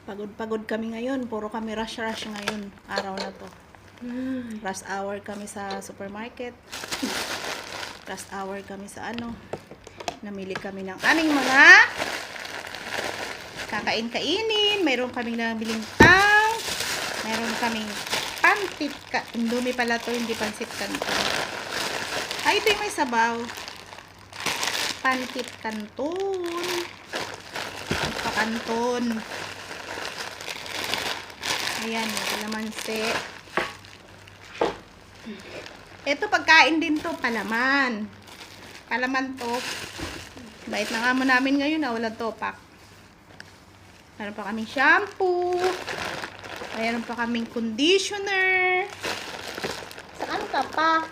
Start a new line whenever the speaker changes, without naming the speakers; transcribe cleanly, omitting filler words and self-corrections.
Pagod kami ngayon. Puro kami rush ngayon. Araw na to. Rush hour kami sa supermarket. Rush hour kami sa ano. Namili kami ng aming mga kakain-kainin. Mayroon kaming nabiling tang. Mayroon kaming pantit ka. Indomie pala to, hindi pansit canton. Ay, ito yung may sabaw. Pantit canton. Pakanton. Ayan, kalamansi. Ito pagkain din to, palaman. Palaman to. Bait na nga mo namin ngayon na walang topak. Meron pa kaming shampoo. Meron pa kaming conditioner. Saan ka pa?